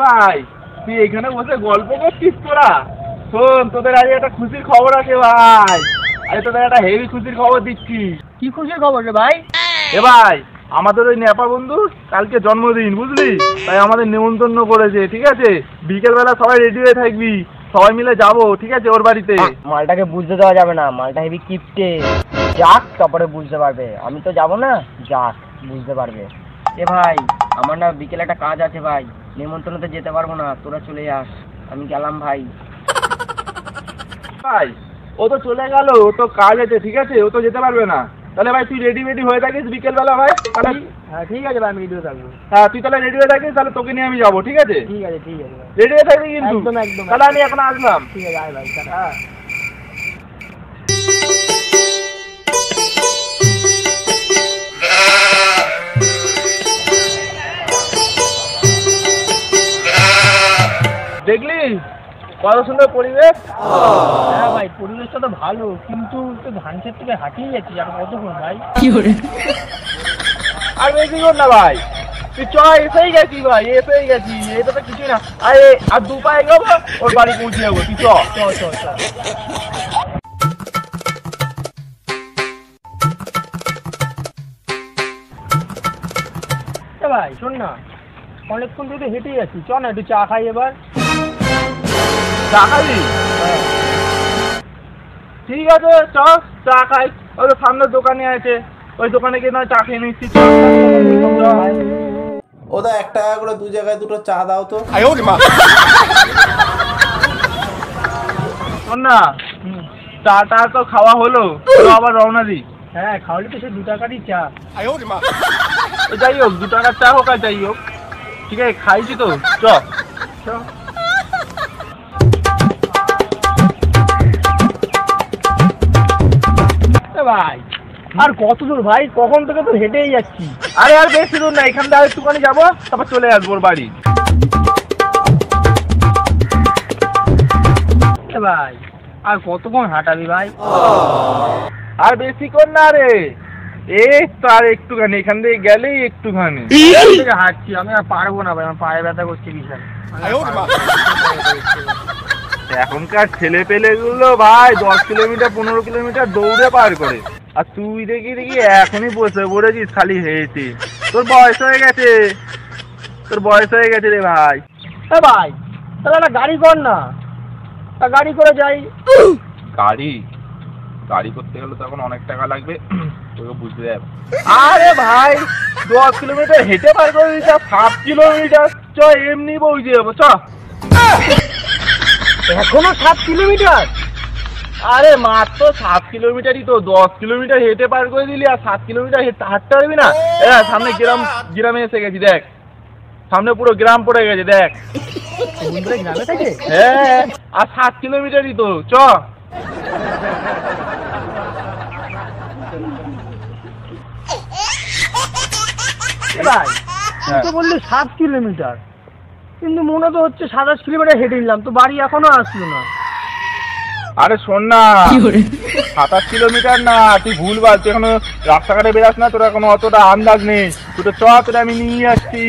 ভাই তুই এখানে বসে গল্প করছিস তোরা? শোন, তোদের আজ একটা খুশির খবর আছে ভাই। আরে তোদের একটা হেভি খুশির খবর দিচ্ছি। কি খুশির খবর রে ভাই? এ ভাই, আমাদের ওই নেপা বন্ধুর কালকে জন্মদিন, বুঝলি? তাই আমাদের নিমন্ত্রণ করেছে, ঠিক আছে? বিকেলবেলা সবাই রেডি হয়ে থাকবি, সবাই মিলে যাবো, ঠিক আছে, ওর বাড়িতে। মালটাকে বুঝতে দেওয়া যাবে না, মালটা হেভি কিপটে। যাক, তারপরে বুঝতে পারবে। আমি তো যাবো না, যাক বুঝতে পারবে। এ ভাই, আমার না বিকেলে একটা কাজ আছে ভাই, নিমন্ত্রণে যেতে পারবো না, তোরা চলে যাস। আমি গেলাম ভাই। ভাই, ও তো চলে গেল, ও তো কাজ আছে, ঠিক আছে, ও তো যেতে পারবে না। তাহলে ভাই তুই রেডি হয়ে থাকিস বিকেলবেলা ভাই। তাহলে হ্যাঁ ঠিক আছে ভাই, আমি রেডি হয়ে থাকবো। হ্যাঁ, তুই তাহলে রেডি হয়ে থাকিস, তাহলে তোকে নিয়ে আমি যাবো, ঠিক আছে? ঠিক আছে ঠিক আছে ভাই, রেডি হয়ে থাকবি কিন্তু। একদম একদম। তাহলে আমি এখন আসলাম। ঠিক আছে, আয় ভাই। হ্যাঁ। দেখলি কত সুন্দর পরিবেশ? হ্যাঁ ভাই, পরিবেশটা তো ভালো, কিন্তু তো ধান ক্ষেত থেকে হাঁটিয়ে যাচ্ছি, আর কতক্ষণ ভাই? আর বেশি কর না ভাই, তুই চ, এসেই গেছি ভাই, এসেই গেছি। এটা তো কিছুই না, আরে আর দু পায়ে যাবো, ওর বাড়ি পৌঁছে যাবো। তুই চ চ চ চ। ভাই শোন না, অনেকক্ষণ থেকে হেঁটে যাচ্ছি, চ না একটু চা খাই এবার। চা খাবি? ঠিক আছে, চ চা খাই। ওই তো সামনের দোকানে আছে, ওই দোকানে গিয়ে না চা খেয়ে নিচ্ছি। ওদা 1 টাকা করে 2 জায়গায় দুটো চা দাও তো। শোন না, চাটা তো খাওয়া হলো, তো আবার রওনা দি। হ্যাঁ, খাওয়ালে তো সে 2 টাকারই চা। তো যাই হোক, 2 টাকার চা হোক আর যাই হোক, ঠিক আছে, খাইছি তো, চ চ। ভাই আর কত দূর ভাই? কখন থেকে তো হেঁটেই যাচ্ছি। আরে আর বেশি দূর না, এখান থেকে একটুখানি যাবো, তারপর চলে আসবো ওর বাড়ি। ভাই আর কতক্ষণ হাঁটাবি ভাই? আর বেশিক্ষণ না রে, এই তো আর একটুখানি, এখান থেকে গেলেই একটুখানি। হাঁটছি আমি, আর পারবো না ভাই, আমার পায়ে ব্যথা করছে বিশাল। এখনকার ছেলে পেলে গুলো ভাই 10 কিলোমিটার 15 কিলোমিটার দৌড়ে পার করে, আর তুই দেখি এখনই বসে পড়েছিস খালি হেঁটে। তোর বয়স হয়ে গেছে, তোর বয়স হয়ে গেছে রে ভাই। হ্যাঁ ভাই, তাহলে একটা গাড়ি কর না, তা গাড়ি করে যাই। গাড়ি করতে গেলে তো এখন অনেক টাকা লাগবে, তোকে বুঝতে যাবে। আরে ভাই, 10 কিলোমিটার হেঁটে পার করে দিচ্ছ, 7 কিলোমিটার চ, এমনি পৌঁছে যাবো, চ। এখনো 7 কিলোমিটার? আরে মাত্র 7 কিলোমিটারই তো, 10 কিলোমিটার হেঁটে পার করে দিলি, আর 7 কিলোমিটার হাঁটতে পারবি না? সামনে গ্রামে এসে গেছি, দেখ সামনে পুরো গ্রাম পড়ে গেছে, দেখ। গ্রামে থাকে? হ্যাঁ, আর 7 কিলোমিটারই তো, চ। ভাই তুই তো বললি 7 কিলোমিটার, কিন্তু মনে তো হচ্ছে 27 কিলোমিটার হেঁটে নিলাম, তো বাড়ি এখনো আসলো না। আরে শোন না, 27 কিলোমিটার না, তুই ভুলভাল, তুই এখনো রাস্তাঘাটে বেরাস না, তোর এখনো অতটা আন্দাজ নেই। তুই তো চ, তোরা আমি নিয়ে যাচ্ছি।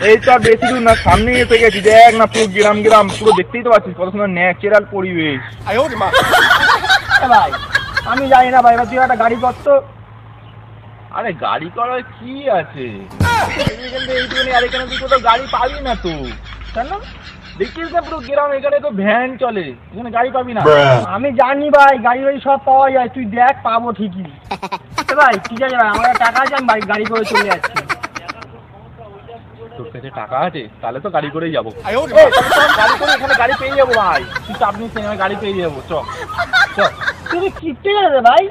এই তো আর বেশি দূর না, সামনেই এসে গেছি, দেখ না পুরো গ্রাম, পুরো দেখতেই তো পাচ্ছিস কত সুন্দর ন্যাচারাল পরিবেশ। ভাই আমি জানি না ভাই, তুই একটা গাড়ি কর তো। আরে গাড়ি করার কি আছে, এইটুকুনি, আর এখানে তুই কোথাও গাড়ি পাবি না তো। কেন? দেখিস না পুরো গ্রাম, এখানে তো ভ্যান চলে, এখানে গাড়ি পাবি না। আমি জানি ভাই, গাড়ি সব পাওয়া যায়, তুই দেখ পাবো ঠিকই। ভাই ঠিক আছে ভাই, আমার টাকা আছে, আমি গাড়ি করে চলে যাচ্ছি। তোর কাছে টাকা আছে? তাহলে তো গাড়ি করেই যাবো। গাড়ি করে এখানে গাড়ি পেয়ে যাবো ভাই, তুই চাপ নিস না, গাড়ি পেয়ে যাবো, চ চ। তুই কিপটে গেলে ভাই,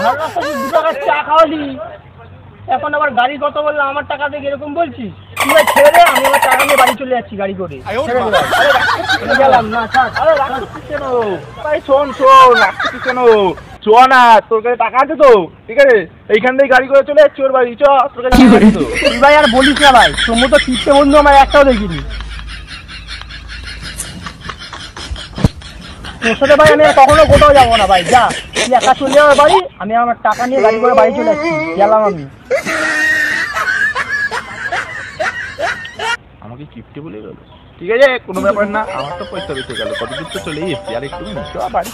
ভালো রাস্তা 2 টাকার চা খাওয়ালি, এখন আবার গাড়ি কত বললে, আমার টাকা থেকে এরকম বলছিস? তুই ভাই ছেড়ে দে, আমি আমার টাকা নিয়ে বাড়ি চলে যাচ্ছি গাড়ি করে। গেলাম না, থাক। আরে রাখছিস কেন ভাই? শোন, রাখছিস কেন? চ না, তোর কাছে টাকা আছে তো, ঠিক আছে, এইখান থেকে গাড়ি করে চলে যাচ্ছি ওর বাড়ি, চ। তোর কাছে টাকা আছে তো? তুই ভাই আর বলিস না ভাই, তোর মতো কিপটে বন্ধু আমার একটাও দেখিনি। তোর সাথে ভাই আমি আর কখনো কোথাও যাবো না ভাই, যা তুই একা চলে যাবে বাড়ি, আমি আমার টাকা নিয়ে গাড়ি করে বাড়ি চলে যাচ্ছি, গেলাম আমি। আমাকে কিপটে বলে গেল। ঠিক আছে, কোনো ব্যাপার না, আমার তো পয়সা বেঁচে গেল, কত দূর তো চলেই এসছি, আর একটু বাড়ি